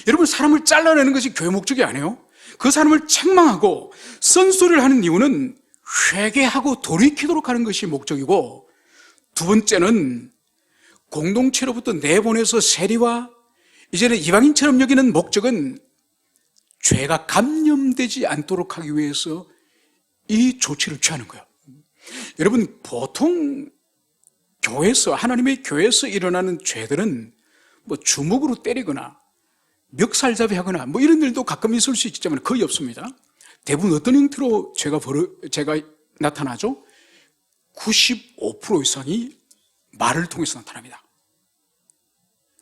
여러분, 사람을 잘라내는 것이 교회 목적이 아니에요. 그 사람을 책망하고 쓴소리를 하는 이유는 회개하고 돌이키도록 하는 것이 목적이고, 두 번째는 공동체로부터 내보내서 세리와 이제는 이방인처럼 여기는 목적은 죄가 감염되지 않도록 하기 위해서 이 조치를 취하는 거예요. 여러분, 보통 교회에서, 하나님의 교회에서 일어나는 죄들은 뭐 주먹으로 때리거나 멱살잡이 하거나 뭐 이런 일도 가끔 있을 수 있지만 거의 없습니다. 대부분 어떤 형태로 죄가 나타나죠? 95% 이상이 말을 통해서 나타납니다.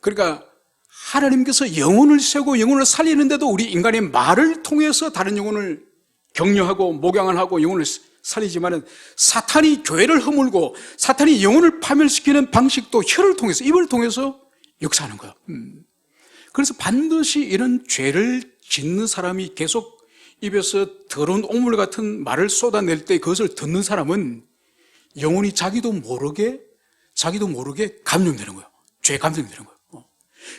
그러니까 하나님께서 영혼을 세우고 영혼을 살리는데도 우리 인간의 말을 통해서 다른 영혼을 격려하고 목양을 하고 영혼을 살리지만은 사탄이 교회를 허물고 사탄이 영혼을 파멸시키는 방식도 혀를 통해서, 입을 통해서 역사하는 거예요. 그래서 반드시 이런 죄를 짓는 사람이 계속 입에서 더러운 오물 같은 말을 쏟아낼 때 그것을 듣는 사람은 영혼이 자기도 모르게 감염되는 거예요. 죄에 감염되는 거예요.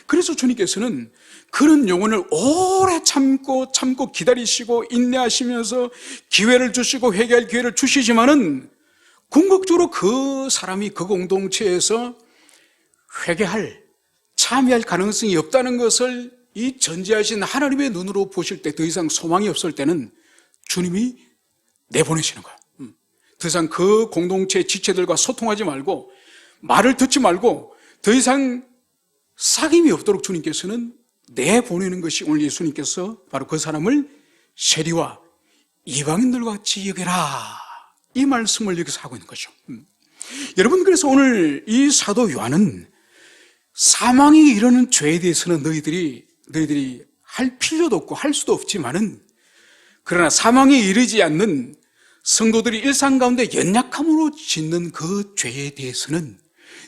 그래서 주님께서는 그런 영혼을 오래 참고 기다리시고 인내하시면서 기회를 주시고 회개할 기회를 주시지만은 궁극적으로 그 사람이 그 공동체에서 참여할 가능성이 없다는 것을 이 전지하신 하나님의 눈으로 보실 때 더 이상 소망이 없을 때는 주님이 내보내시는 거예요. 더 이상 그 공동체 지체들과 소통하지 말고 말을 듣지 말고 더 이상 사귐이 없도록 주님께서는 내보내는 것이 오늘 예수님께서 바로 그 사람을 세리와 이방인들과 같이 여겨라, 이 말씀을 여기서 하고 있는 거죠. 여러분, 그래서 오늘 이 사도 요한은 사망이 이르는 죄에 대해서는 너희들이 할 필요도 없고 할 수도 없지만은, 그러나 사망에 이르지 않는 성도들이 일상 가운데 연약함으로 짓는 그 죄에 대해서는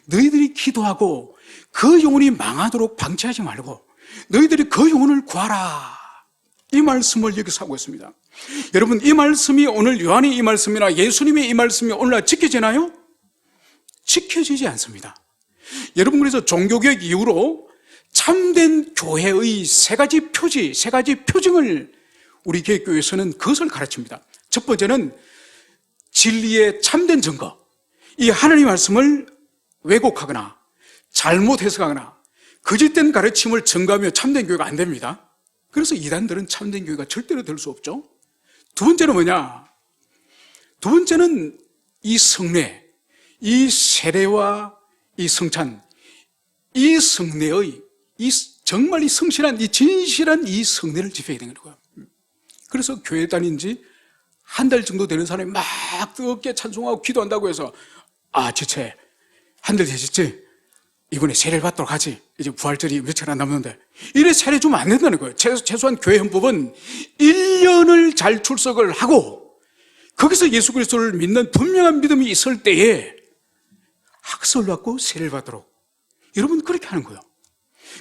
너희들이 기도하고 그 영혼이 망하도록 방치하지 말고 너희들이 그 영혼을 구하라, 이 말씀을 여기서 하고 있습니다. 여러분, 이 말씀이 오늘 요한의 이 말씀이나 예수님의 이 말씀이 오늘날 지켜지나요? 지켜지지 않습니다. 여러분, 그래서 종교개혁 이후로 참된 교회의 세 가지 표징을 우리 개혁교회에서는 그것을 가르칩니다. 첫 번째는 진리의 참된 증거, 이 하나님의 말씀을 왜곡하거나 잘못 해석하거나 거짓된 가르침을 증거하며 참된 교회가 안 됩니다. 그래서 이단들은 참된 교회가 절대로 될 수 없죠. 두 번째는 뭐냐? 두 번째는 이 성례, 이 세례와 이 성찬, 이 성례의 정말 이 성실한, 이 진실한 이 성례를 집회해야 되는 거예요. 그래서 교회 다닌 지 한 달 정도 되는 사람이 막 뜨겁게 찬송하고 기도한다고 해서 지체 한 달 되셨지? 이번에 세례를 받도록 하지. 이제 부활절이 며칠 안 남았는데. 이래 세례 주면 안 된다는 거예요. 최소한 교회 헌법은 1년을 잘 출석을 하고 거기서 예수 그리스도를 믿는 분명한 믿음이 있을 때에 학설을 받고 세례를 받도록. 여러분 그렇게 하는 거예요.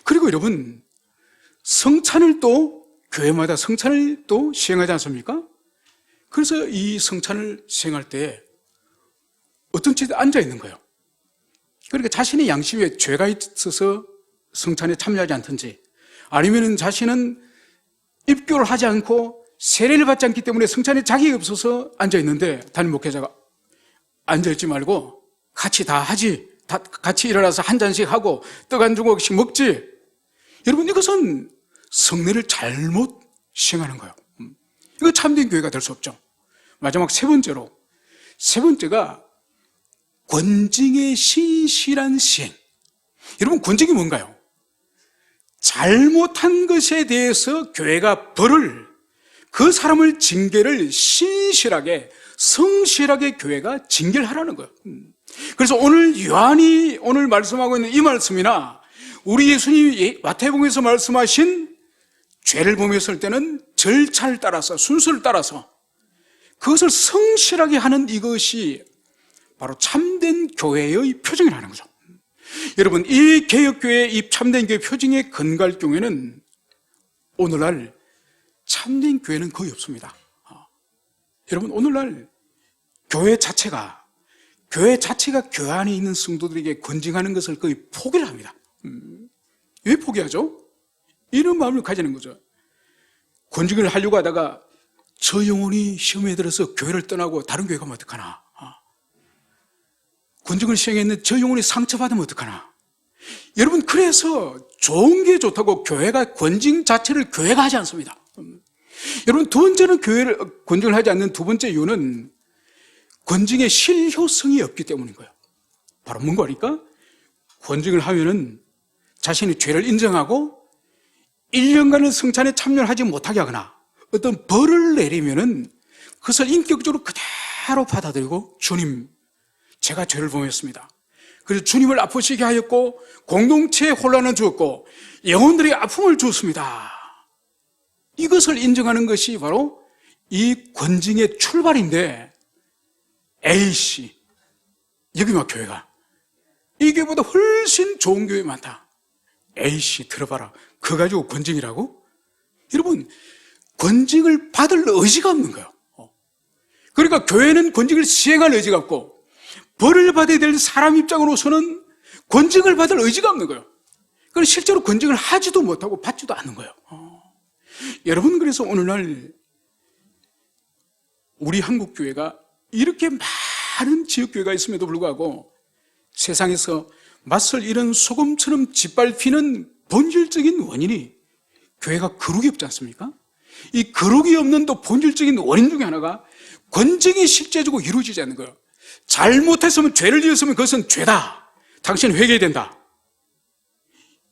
그리고 여러분 성찬을 또 교회마다 성찬을 또 시행하지 않습니까? 그래서 이 성찬을 시행할 때 어떤 집에 앉아 있는 거예요. 그러니까 자신의 양심에 죄가 있어서 성찬에 참여하지 않든지 아니면 자신은 입교를 하지 않고 세례를 받지 않기 때문에 성찬에 자격이 없어서 앉아 있는데 담임 목회자가 앉아 있지 말고 같이 다 하지, 같이 일어나서 한 잔씩 하고 떡 한 조각씩 먹지. 여러분 이것은 성례를 잘못 시행하는 거예요. 이거 참된 교회가 될 수 없죠. 마지막 세 번째가 권징의 신실한 시행. 여러분 권징이 뭔가요? 잘못한 것에 대해서 교회가 벌을, 그 사람을 징계를 신실하게 성실하게 교회가 징계를 하라는 거예요. 그래서 오늘 요한이 오늘 말씀하고 있는 이 말씀이나 우리 예수님이 마태복음에서 말씀하신 죄를 범했을 때는 절차를 따라서 순서를 따라서 그것을 성실하게 하는 이것이 바로 참된 교회의 표징이라는 거죠. 여러분 이 개혁교회, 이 참된 교회 표징에 근거할 경우에는 오늘날 참된 교회는 거의 없습니다. 여러분 오늘날 교회 자체가 교회 안에 있는 성도들에게 권징하는 것을 거의 포기를 합니다. 왜 포기하죠? 이런 마음을 가지는 거죠. 권징을 하려고 하다가 저 영혼이 시험에 들어서 교회를 떠나고 다른 교회 가면 어떡하나. 권징을 시행했는데 저 영혼이 상처받으면 어떡하나. 여러분 그래서 좋은 게 좋다고 교회가 권징 자체를 교회가 하지 않습니다. 여러분 두 번째는 권징을 하지 않는 두 번째 이유는 권징의 실효성이 없기 때문인 거예요. 바로 뭔가 하니까 권징을 하면은 자신이 죄를 인정하고 1년간은 성찬에 참여를 하지 못하게 하거나 어떤 벌을 내리면은 그것을 인격적으로 그대로 받아들이고 주님, 제가 죄를 범했습니다. 그래서 주님을 아프시게 하였고 공동체에 혼란을 주었고 영혼들에게 아픔을 주었습니다. 이것을 인정하는 것이 바로 이 권징의 출발인데 A씨, 여기 막 교회가 이 교회보다 훨씬 좋은 교회 많다. A씨 들어봐라. 그거 가지고 권징이라고? 여러분 권징을 받을 의지가 없는 거예요. 그러니까 교회는 권징을 시행할 의지가 없고 벌을 받아야 될 사람 입장으로서는 권징을 받을 의지가 없는 거예요. 그래서 실제로 권징을 하지도 못하고 받지도 않는 거예요. 여러분 그래서 오늘날 우리 한국교회가 이렇게 많은 지역교회가 있음에도 불구하고 세상에서 맞설 이런 소금처럼 짓밟히는 본질적인 원인이 교회가 거룩이 없지 않습니까? 이 거룩이 없는 또 본질적인 원인 중에 하나가 권징이 실제적으로 이루어지지 않는 거예요. 잘못했으면 죄를 지었으면 그것은 죄다. 당신은 회개해야 된다.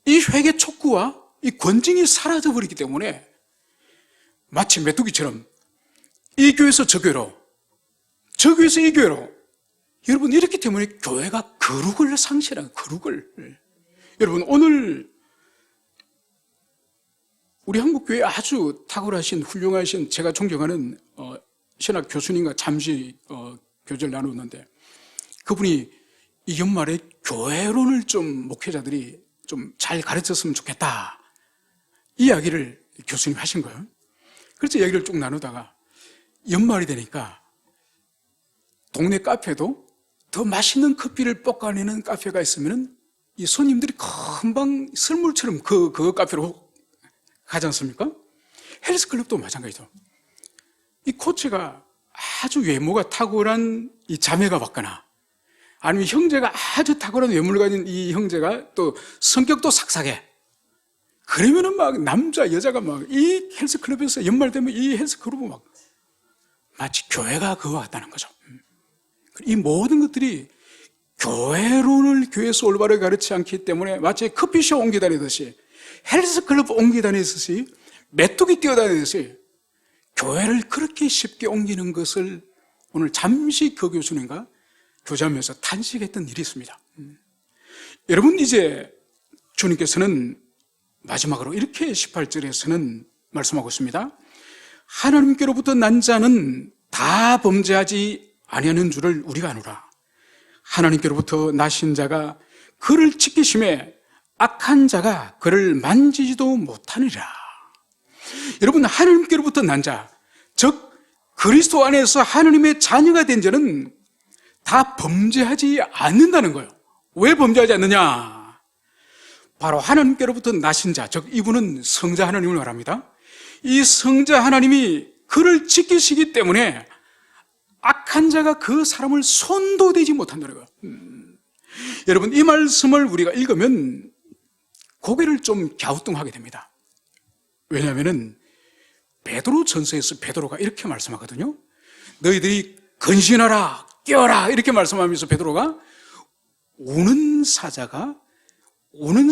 이 회개 촉구와 이 권징이 사라져버리기 때문에 마치 메뚜기처럼 이 교회에서 저 교회로, 저 교회에서 이 교회로. 여러분 이렇기 때문에 교회가 거룩을 상실한 거룩을. 여러분 오늘 우리 한국교회 아주 탁월하신 훌륭하신 제가 존경하는 신학 교수님과 잠시 교제를 나눴는데 그분이 이 연말에 교회론을 좀 목회자들이 좀 잘 가르쳤으면 좋겠다 이 이야기를 교수님이 하신 거예요. 그래서 이야기를 쭉 나누다가 연말이 되니까 동네 카페도 더 맛있는 커피를 볶아내는 카페가 있으면 이 손님들이 금방 설물처럼 그 카페로 가지 않습니까? 헬스클럽도 마찬가지죠. 이 코치가 아주 외모가 탁월한 이 자매가 받거나 아니면 형제가 아주 탁월한 외모를 가진 이 형제가 또 성격도 삭삭해. 그러면은 막 남자, 여자가 막 이 헬스클럽에서 연말 되면 이 헬스클럽은 막 마치 교회가 그와 같다는 거죠. 이 모든 것들이 교회론을 교회에서 올바르게 가르치지 않기 때문에 마치 커피숍 옮기다니듯이 헬스클럽 옮기다니듯이 메뚜기 뛰어다니듯이 교회를 그렇게 쉽게 옮기는 것을 오늘 잠시 그 교수님과 교제하면서 탄식했던 일이 있습니다. 여러분, 이제 주님께서는 마지막으로 이렇게 18절에서는 말씀하고 있습니다. 하나님께로부터 난 자는 다 범죄하지 아니하는 줄을 우리가 아노라. 하나님께로부터 나신 자가 그를 지키심에 악한 자가 그를 만지지도 못하느니라. 여러분, 하나님께로부터 난 자, 즉 그리스도 안에서 하나님의 자녀가 된 자는 다 범죄하지 않는다는 거예요. 왜 범죄하지 않느냐? 바로 하나님께로부터 나신 자, 즉 이분은 성자 하나님을 말합니다. 이 성자 하나님이 그를 지키시기 때문에 악한 자가 그 사람을 손도 대지 못한다는 거예요. 여러분, 이 말씀을 우리가 읽으면 고개를 좀 갸우뚱하게 됩니다. 왜냐하면 베드로 전서에서 베드로가 이렇게 말씀하거든요. 너희들이 근신하라, 깨어라, 이렇게 말씀하면서 베드로가 우는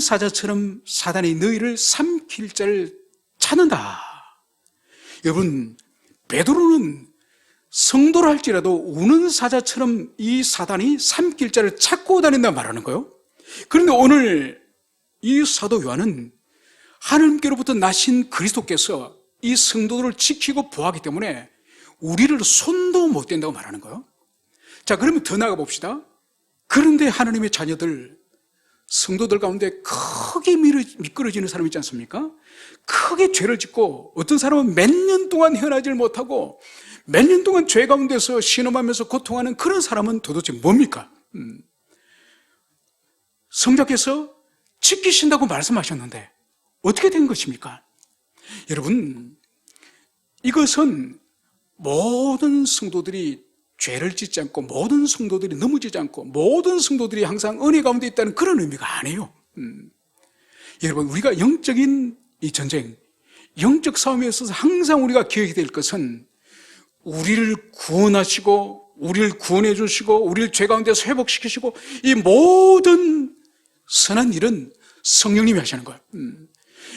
사자처럼 사단이 너희를 삼킬 자를 찾는다. 여러분, 베드로는 성도라 할지라도 우는 사자처럼 이 사단이 삼킬 자를 찾고 다닌다 말하는 거예요. 그런데 오늘 이 사도 요한은 하나님께로부터 나신 그리스도께서 이 성도들을 지키고 보호하기 때문에 우리를 손도 못 댄다고 말하는 거예요. 자, 그러면 더 나가 봅시다. 그런데 하나님의 자녀들, 성도들 가운데 크게 미끄러지는 사람 있지 않습니까? 크게 죄를 짓고 어떤 사람은 몇 년 동안 헤어나질 못하고 몇 년 동안 죄 가운데서 신음하면서 고통하는 그런 사람은 도대체 뭡니까? 성자께서 지키신다고 말씀하셨는데 어떻게 된 것입니까? 여러분, 이것은 모든 성도들이 죄를 짓지 않고 모든 성도들이 넘어지지 않고 모든 성도들이 항상 은혜 가운데 있다는 그런 의미가 아니에요. 여러분, 우리가 영적인 이 전쟁, 영적 싸움에 있어서 항상 우리가 기억해야 될 것은 우리를 구원하시고 우리를 구원해 주시고 우리를 죄 가운데서 회복시키시고 이 모든 선한 일은 성령님이 하시는 거예요.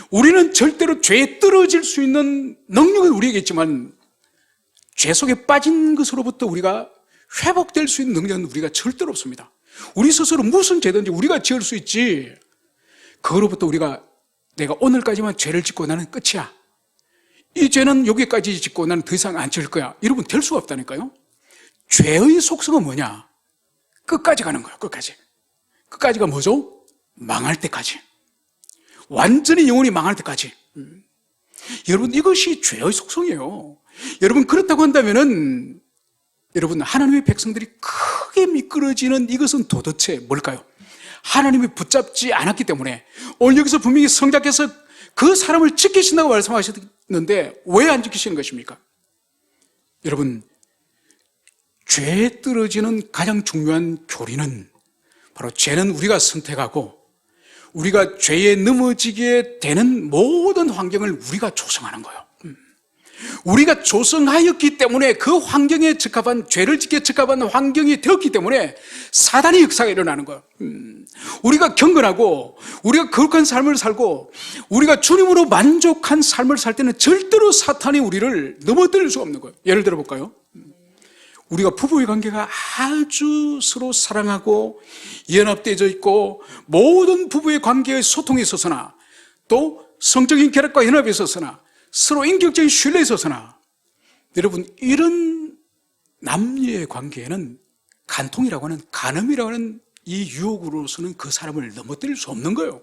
우리는 절대로 죄에 떨어질 수 있는 능력은 우리에게 있지만 죄 속에 빠진 것으로부터 우리가 회복될 수 있는 능력은 우리가 절대로 없습니다. 우리 스스로 무슨 죄든지 우리가 지을 수 있지, 그거로부터 우리가 내가 오늘까지만 죄를 짓고 나는 끝이야, 이 죄는 여기까지 짓고 나는 더 이상 안 지을 거야, 여러분 될 수가 없다니까요. 죄의 속성은 뭐냐? 끝까지 가는 거예요. 끝까지가 뭐죠? 망할 때까지, 완전히 영혼이 망할 때까지. 여러분, 이것이 죄의 속성이에요. 여러분, 그렇다고 한다면은 여러분, 하나님의 백성들이 크게 미끄러지는 이것은 도대체 뭘까요? 하나님이 붙잡지 않았기 때문에. 오늘 여기서 분명히 성자께서 그 사람을 지키신다고 말씀하셨는데 왜 안 지키시는 것입니까? 여러분, 죄에 떨어지는 가장 중요한 교리는 바로 죄는 우리가 선택하고 우리가 죄에 넘어지게 되는 모든 환경을 우리가 조성하는 거예요. 우리가 조성하였기 때문에 그 환경에 적합한, 죄를 짓게 적합한 환경이 되었기 때문에 사단의 역사가 일어나는 거예요. 우리가 경건하고 우리가 거룩한 삶을 살고 우리가 주님으로 만족한 삶을 살 때는 절대로 사탄이 우리를 넘어뜨릴 수가 없는 거예요. 예를 들어 볼까요? 우리가 부부의 관계가 아주 서로 사랑하고 연합되어져 있고 모든 부부의 관계의 소통에 있어서나 또 성적인 결합과 연합에 있어서나 서로 인격적인 신뢰에 있어서나 여러분, 이런 남녀의 관계에는 간통이라고 하는, 간음이라고 하는 이 유혹으로서는 그 사람을 넘어뜨릴 수 없는 거예요.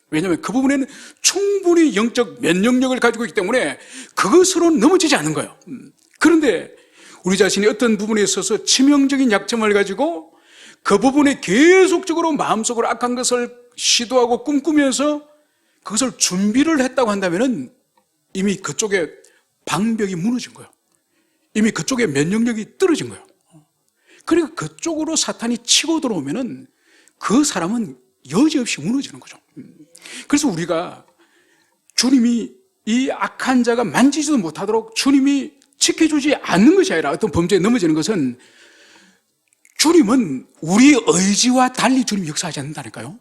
왜냐하면 그 부분에는 충분히 영적 면역력을 가지고 있기 때문에 그것으로 넘어지지 않는 거예요. 그런데 우리 자신이 어떤 부분에 있어서 치명적인 약점을 가지고 그 부분에 계속적으로 마음속으로 악한 것을 시도하고 꿈꾸면서 그것을 준비를 했다고 한다면은 이미 그쪽에 방벽이 무너진 거예요. 이미 그쪽에 면역력이 떨어진 거예요. 그러니까 그쪽으로 사탄이 치고 들어오면은 그 사람은 여지없이 무너지는 거죠. 그래서 우리가 주님이 이 악한 자가 만지지도 못하도록 주님이 지켜주지 않는 것이 아니라 어떤 범죄에 넘어지는 것은 주님은 우리 의지와 달리 주님이 역사하지 않는다니까요.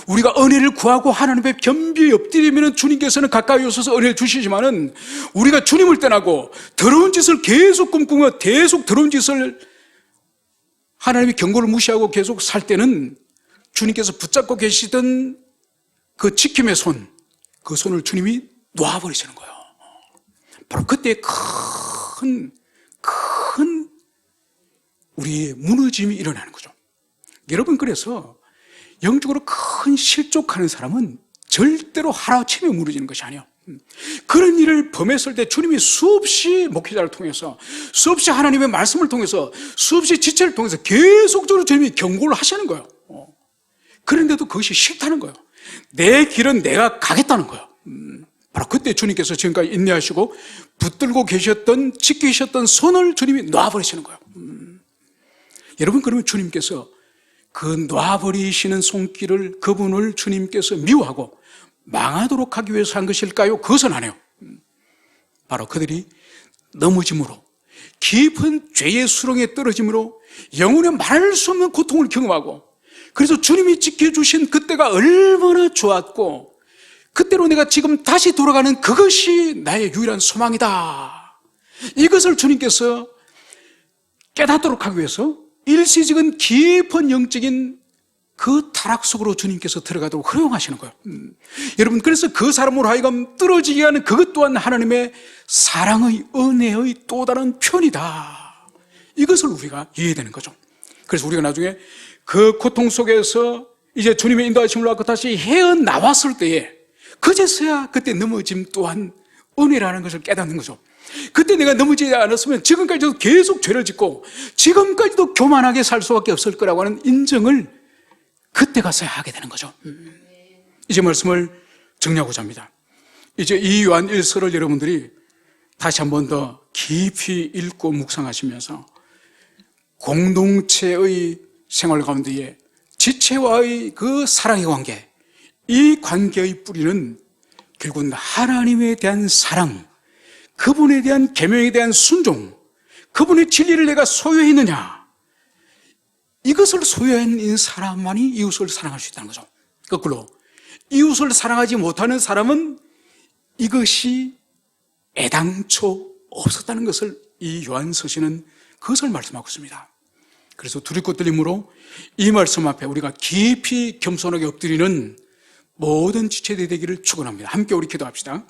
우리가 은혜를 구하고 하나님 앞에 겸비에 엎드리면 주님께서는 가까이 오셔서 은혜를 주시지만은 우리가 주님을 떠나고 더러운 짓을 계속 꿈꾸며 계속 더러운 짓을 하나님의 경고를 무시하고 계속 살 때는 주님께서 붙잡고 계시던 그 지킴의 손, 그 손을 주님이 놓아버리시는 거예요. 바로 그때 큰 우리의 무너짐이 일어나는 거죠. 여러분, 그래서 영적으로 큰 실족하는 사람은 절대로 하루아침에 무너지는 것이 아니에요. 그런 일을 범했을 때 주님이 수없이 목회자를 통해서, 수없이 하나님의 말씀을 통해서, 수없이 지체를 통해서 계속적으로 주님이 경고를 하시는 거예요. 그런데도 그것이 싫다는 거예요. 내 길은 내가 가겠다는 거예요. 바로 그때 주님께서 지금까지 인내하시고 붙들고 계셨던, 지키셨던 손을 주님이 놔버리시는 거예요. 여러분, 그러면 주님께서 그 놔버리시는 손길을, 그분을 주님께서 미워하고 망하도록 하기 위해서 한 것일까요? 그것은 아니에요. 바로 그들이 넘어짐으로, 깊은 죄의 수렁에 떨어짐으로 영혼의 말할 수 없는 고통을 경험하고, 그래서 주님이 지켜주신 그때가 얼마나 좋았고, 그때로 내가 지금 다시 돌아가는 그것이 나의 유일한 소망이다, 이것을 주님께서 깨닫도록 하기 위해서 일시적인 깊은 영적인 그 타락 속으로 주님께서 들어가도록 허용하시는 거예요. 여러분, 그래서 그 사람으로 하여금 떨어지게 하는 그것 또한 하나님의 사랑의, 은혜의 또 다른 표현이다, 이것을 우리가 이해되는 거죠. 그래서 우리가 나중에 그 고통 속에서 이제 주님의 인도하심을 받고 다시 헤어나왔을 때에, 그제서야 그때 넘어짐 또한 은혜라는 것을 깨닫는 거죠. 그때 내가 넘어지지 않았으면 지금까지도 계속 죄를 짓고 지금까지도 교만하게 살 수밖에 없을 거라고 하는 인정을 그때 가서야 하게 되는 거죠. 이제 말씀을 정리하고자 합니다. 이제 이 요한 1서를 여러분들이 다시 한 번 더 깊이 읽고 묵상하시면서 공동체의 생활 가운데에 지체와의 그 사랑의 관계, 이 관계의 뿌리는 결국은 하나님에 대한 사랑, 그분에 대한 계명에 대한 순종, 그분의 진리를 내가 소유했느냐, 이것을 소유한 사람만이 이웃을 사랑할 수 있다는 거죠. 거꾸로 이웃을 사랑하지 못하는 사람은 이것이 애당초 없었다는 것을 이 요한서신은 그것을 말씀하고 있습니다. 그래서 두렵고 떨림으로 이 말씀 앞에 우리가 깊이 겸손하게 엎드리는 모든 지체들이 되기를 축원합니다. 함께 우리 기도합시다.